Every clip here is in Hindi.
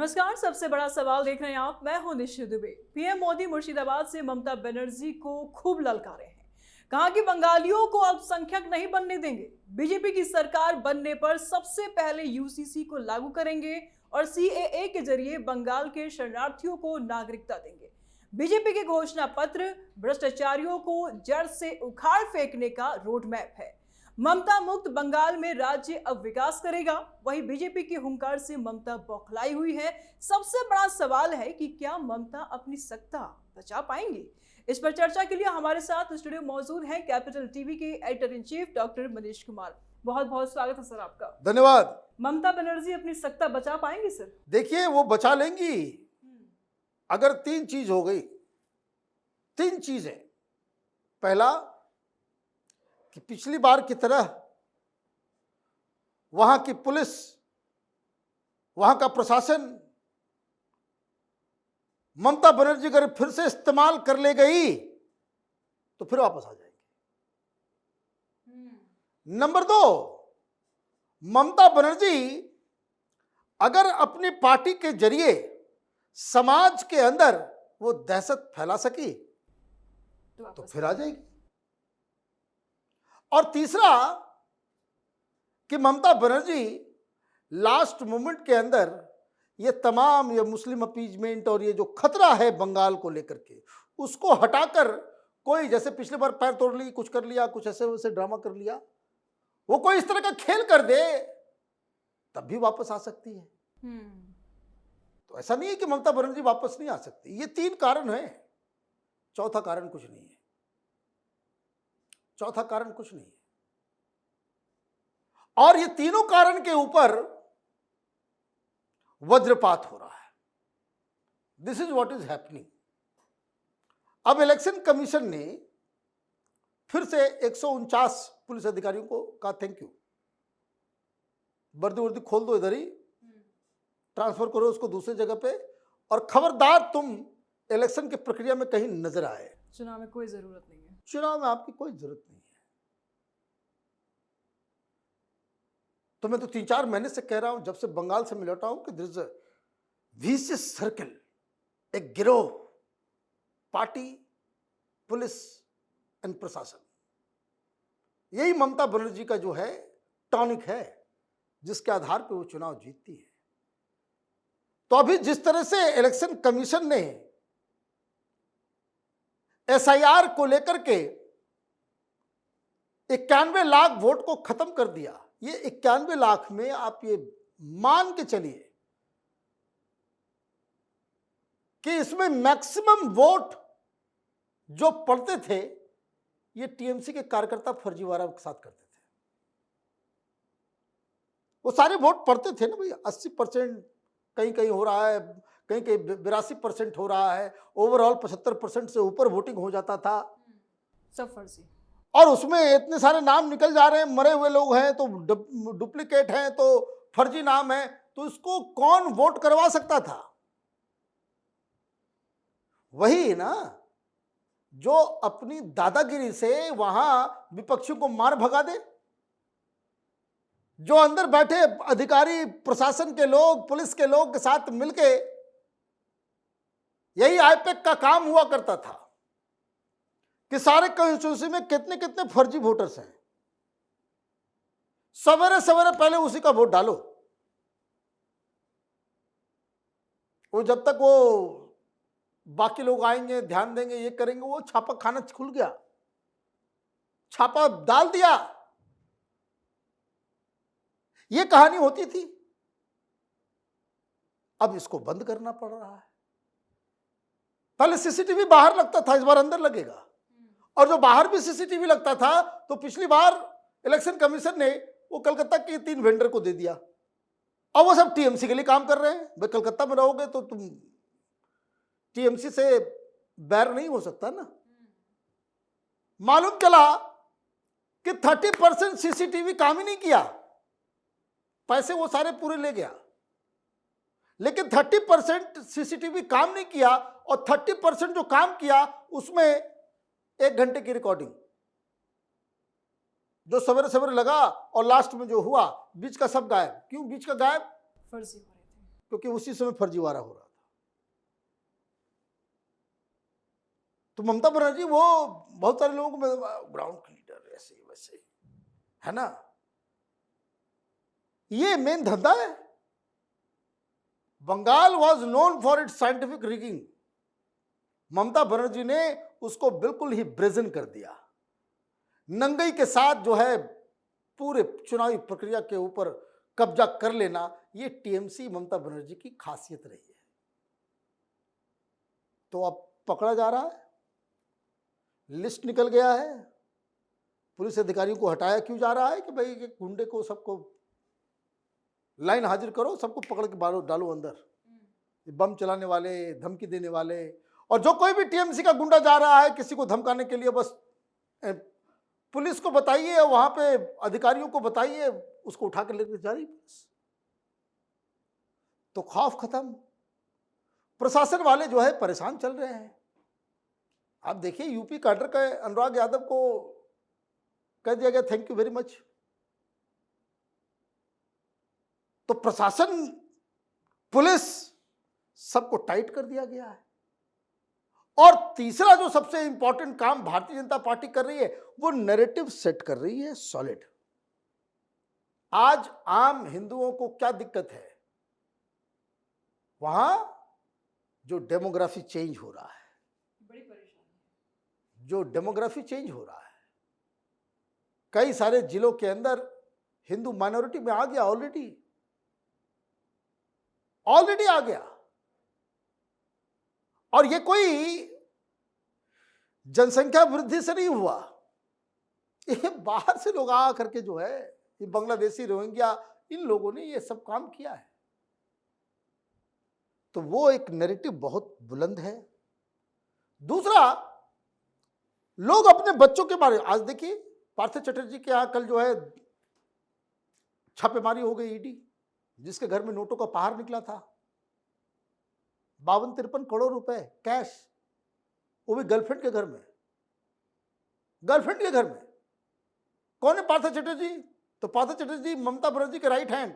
नमस्कार, सबसे बड़ा सवाल देख रहे हैं आप। मैं हूं निशि दुबे। पीएम मोदी मुर्शिदाबाद से ममता बनर्जी को खूब ललकारे हैं। कहा कि बंगालियों को अल्पसंख्यक नहीं बनने देंगे। बीजेपी की सरकार बनने पर सबसे पहले यूसीसी को लागू करेंगे और सीएए के जरिए बंगाल के शरणार्थियों को नागरिकता देंगे। बीजेपी के घोषणा पत्र भ्रष्टाचारियों को जड़ से उखाड़ फेंकने का रोड मैप है। ममता मुक्त बंगाल में राज्य अब विकास करेगा। वहीं बीजेपी के हुंकार से ममता बौखलाई हुई है। सबसे बड़ा सवाल है कि क्या ममता अपनी सत्ता बचा पाएंगी। इस पर चर्चा के लिए हमारे साथ स्टूडियो मौजूद हैं कैपिटल टीवी के editor in chief doctor Manish Kumar. बहुत बहुत स्वागत है सर आपका। धन्यवाद। ममता बनर्जी अपनी सत्ता बचा पाएंगी सर? देखिए, वो बचा लेंगी अगर तीन चीज हो गई। तीन चीजें। पहला कि पिछली बार की तरह वहां की पुलिस, वहां का प्रशासन ममता बनर्जी अगर फिर से इस्तेमाल कर ले गई तो फिर वापस आ जाएंगे। नंबर दो, ममता बनर्जी अगर अपनी पार्टी के जरिए समाज के अंदर वो दहशत फैला सकी तो फिर आ जाएगी। और तीसरा कि ममता बनर्जी लास्ट मोमेंट के अंदर ये तमाम ये मुस्लिम अपीजमेंट और ये जो खतरा है बंगाल को लेकर के, उसको हटाकर कोई जैसे पिछली बार पैर तोड़ ली, कुछ कर लिया, कुछ ऐसे वैसे ड्रामा कर लिया, वो कोई इस तरह का खेल कर दे तब भी वापस आ सकती है। तो ऐसा नहीं है कि ममता बनर्जी वापस नहीं आ सकती। ये तीन कारण है, चौथा कारण कुछ नहीं है। चौथा कारण कुछ नहीं है। और ये तीनों कारण के ऊपर वज्रपात हो रहा है। This is what is happening. अब इलेक्शन कमीशन ने फिर से 149 पुलिस अधिकारियों को कहा थैंक यू, वर्दी वर्दी खोल दो, इधर ही ट्रांसफर करो उसको दूसरी जगह पे, और खबरदार तुम इलेक्शन की प्रक्रिया में कहीं नजर आए। चुनाव में कोई जरूरत नहीं है। चुनाव में आपकी कोई जरूरत नहीं है। तो मैं तो 3-4 महीने से कह रहा हूं, जब से बंगाल से मैं लौटा हूं, कि this is a vicious circle, एक गिरोह, पार्टी, पुलिस एंड प्रशासन। यही ममता बनर्जी का जो है टॉनिक है, जिसके आधार पर वो चुनाव जीतती है। तो अभी जिस तरह से इलेक्शन कमीशन ने एसआईआर को लेकर के 91 लाख वोट को खत्म कर दिया, ये 91 लाख में आप ये मान के चलिए कि इसमें मैक्सिमम वोट जो पड़ते थे ये टीएमसी के कार्यकर्ता फर्जीवाड़ा के साथ करते थे। वो सारे वोट पड़ते थे ना भाई, 80% कहीं कहीं हो रहा है, कहीं कहीं 82% हो रहा है, ओवरऑल 75% से ऊपर वोटिंग हो जाता था। सब फर्जी। और उसमें इतने सारे नाम निकल जा रहे हैं, मरे हुए लोग हैं तो डुप्लीकेट हैं तो फर्जी नाम है, तो इसको कौन वोट करवा सकता था? वही ना जो अपनी दादागिरी से वहां विपक्षियों को मार भगा दे, जो अंदर बैठे अधिकारी, प्रशासन के लोग, पुलिस के लोग के साथ मिलके, यही आईपैक का काम हुआ करता था कि सारे कंस्टिट्यूंसी में कितने कितने फर्जी वोटर्स हैं, सवेरे सवेरे पहले उसी का वोट डालो। वो जब तक वो बाकी लोग आएंगे, ध्यान देंगे, ये करेंगे, वो छापा खाना खुल गया, छापा डाल दिया। ये कहानी होती थी। अब इसको बंद करना पड़ रहा है। पहले सीसीटीवी बाहर लगता था, इस बार अंदर लगेगा। और जो बाहर भी सीसीटीवी लगता था तो पिछली बार इलेक्शन कमीशन ने वो कलकत्ता के 3 वेंडर को दे दिया। अब वो सब टीएमसी के लिए काम कर रहे हैं। भाई कलकत्ता में रहोगे तो तुम टीएमसी से बैर नहीं हो सकता ना। मालूम चला कि 30% सीसीटीवी काम ही नहीं किया, पैसे वो सारे पूरे ले गया, लेकिन 30% सीसीटीवी काम नहीं किया, और 30% जो काम किया उसमें 1 घंटे की रिकॉर्डिंग जो सवेरे सवेरे लगा और लास्ट में जो हुआ बीच का सब गायब। क्यों बीच का गायब? फर्जी हो रहे थे। क्योंकि उसी समय फर्जीवाड़ा हो रहा था। तो ममता बनर्जी वो बहुत सारे लोगों को ग्राउंड की लीडर ऐसे वैसे, है ना, ये मेन धंधा है। Bengal was known for its scientific rigging. Mamata Banerjee ने उसको बिल्कुल ही ब्रेजन कर दिया, नंगई के साथ जो है पूरे चुनावी प्रक्रिया के ऊपर कब्जा कर लेना। ये टीएमसी ममता बनर्जी की खासियत रही है। तो अब पकड़ा जा रहा है, लिस्ट निकल गया है, पुलिस अधिकारियों को हटाया क्यों जा रहा है कि भाई गुंडे को सबको लाइन हाजिर करो, सबको पकड़ के डालो अंदर, बम चलाने वाले, धमकी देने वाले, और जो कोई भी टीएमसी का गुंडा जा रहा है किसी को धमकाने के लिए, बस पुलिस को बताइए, वहां पे अधिकारियों को बताइए, उसको उठा कर लेकर जा रही पुलिस। तो खौफ खत्म, प्रशासन वाले जो है परेशान चल रहे हैं। आप देखिए यूपी कैडर के अनुराग यादव को कह दिया गया थैंक यू वेरी मच। तो प्रशासन, पुलिस, सबको टाइट कर दिया गया है। और तीसरा जो सबसे इंपॉर्टेंट काम भारतीय जनता पार्टी कर रही है, वो नैरेटिव सेट कर रही है सॉलिड। आज आम हिंदुओं को क्या दिक्कत है, वहां जो डेमोग्राफी चेंज हो रहा है, बड़ी परेशानी, जो डेमोग्राफी चेंज हो रहा है, कई सारे जिलों के अंदर हिंदू माइनॉरिटी में आ गया, ऑलरेडी आ गया। और ये कोई जनसंख्या वृद्धि से नहीं हुआ, ये बाहर से लोग आ करके जो है, ये बांग्लादेशी, रोहिंग्या, इन लोगों ने ये सब काम किया है। तो वो एक नैरेटिव बहुत बुलंद है। दूसरा, लोग अपने बच्चों के बारे में, आज देखिए पार्थ चटर्जी के यहां कल जो है छापेमारी हो गई, ईडी, जिसके घर में नोटों का पहाड़ निकला था, 52-53 करोड़ रुपए कैश, वो भी गर्लफ्रेंड के घर में, गर्लफ्रेंड के घर में। कौन है पार्थ चटर्जी? तो पार्थ चटर्जी ममता बनर्जी के राइट हैंड।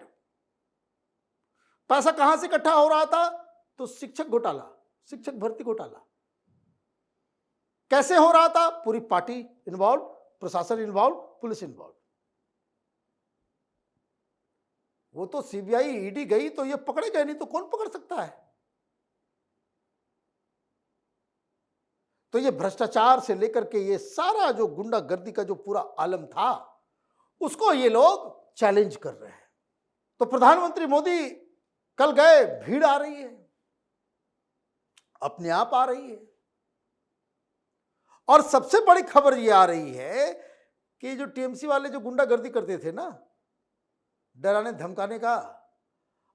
पैसा कहां से इकट्ठा हो रहा था? तो शिक्षक घोटाला, शिक्षक भर्ती घोटाला कैसे हो रहा था? पूरी पार्टी इन्वॉल्व, प्रशासन इन्वॉल्व, पुलिस इन्वॉल्व। वो तो सीबीआई ईडी गई तो ये पकड़े गए, नहीं तो कौन पकड़ सकता है? तो ये भ्रष्टाचार से लेकर के ये सारा जो गुंडागर्दी का जो पूरा आलम था, उसको ये लोग चैलेंज कर रहे हैं। तो प्रधानमंत्री मोदी कल गए, भीड़ आ रही है, अपने आप आ रही है। और सबसे बड़ी खबर ये आ रही है कि जो टीएमसी वाले जो गुंडागर्दी करते थे ना, डराने धमकाने का,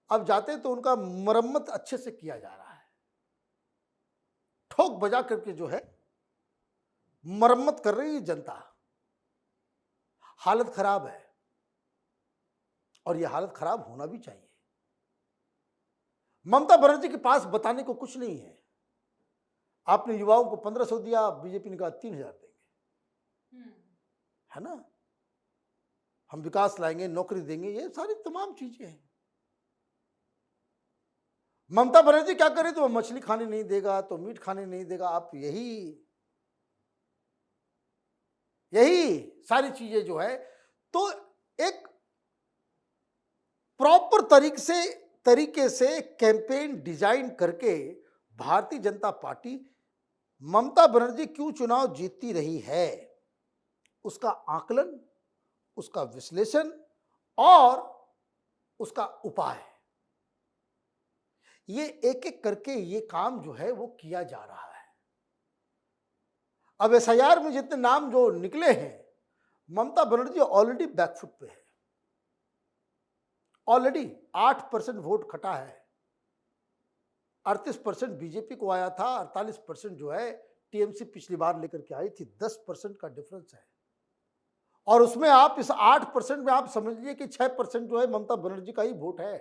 अब जाते तो उनका मरम्मत अच्छे से किया जा रहा है। ठोक बजा करके जो है मरम्मत कर रही है जनता। हालत खराब है, और यह हालत खराब होना भी चाहिए। ममता बनर्जी के पास बताने को कुछ नहीं है। आपने युवाओं को 1500 दिया, बीजेपी ने कहा 3000 देंगे, है ना, हम विकास लाएंगे, नौकरी देंगे, ये सारी तमाम चीजें हैं। ममता बनर्जी क्या करे? तो मछली खाने नहीं देगा, तो मीट खाने नहीं देगा। आप यही सारी चीजें जो है, तो एक प्रॉपर तरीके से कैंपेन डिजाइन करके भारतीय जनता पार्टी ममता बनर्जी क्यों चुनाव जीतती रही है, उसका आकलन, उसका विश्लेषण और उसका उपाय, ये एक एक करके ये काम जो है वो किया जा रहा है। अब एसआईआर में जितने नाम जो निकले हैं, ममता बनर्जी ऑलरेडी बैकफुट पे है, ऑलरेडी 8% वोट खटा है। 38% बीजेपी को आया था, 48% जो है टीएमसी पिछली बार लेकर के आई थी। 10% का डिफरेंस है। और उसमें आप इस 8% में आप समझ लीजिए कि 6% जो है ममता बनर्जी का ही वोट है,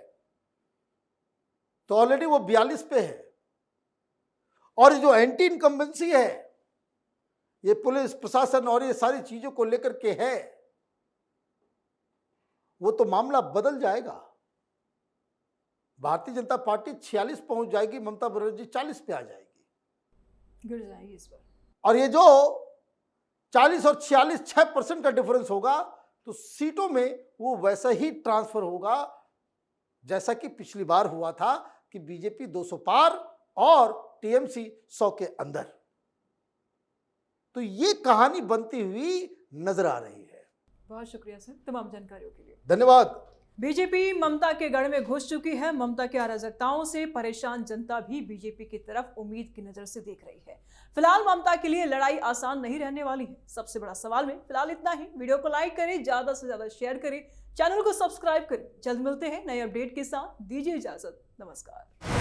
तो ऑलरेडी वो 42 पे है। और जो एंटी इनकम्बेंसी है, ये पुलिस प्रशासन और ये सारी चीजों को लेकर के है, वो तो मामला बदल जाएगा। भारतीय जनता पार्टी 46 पहुंच जाएगी, ममता बनर्जी 40 पे आ जाएगी। गिर जाएगी इस पर। और ये जो 40 और 46 6% का डिफरेंस होगा, तो सीटों में वो वैसा ही ट्रांसफर होगा जैसा कि पिछली बार हुआ था कि बीजेपी 200 पार और टीएमसी 100 के अंदर। तो ये कहानी बनती हुई नजर आ रही है। बहुत शुक्रिया सर तमाम जानकारियों के लिए। धन्यवाद। बीजेपी ममता के गढ़ में घुस चुकी है। ममता के अराजकताओं से परेशान जनता भी बीजेपी की तरफ उम्मीद की नजर से देख रही है। फिलहाल ममता के लिए लड़ाई आसान नहीं रहने वाली है। सबसे बड़ा सवाल में फिलहाल इतना ही। वीडियो को लाइक करें, ज्यादा से ज्यादा शेयर करें, चैनल को सब्सक्राइब करें। जल्द मिलते हैं नए अपडेट के साथ। दीजिए इजाजत। नमस्कार।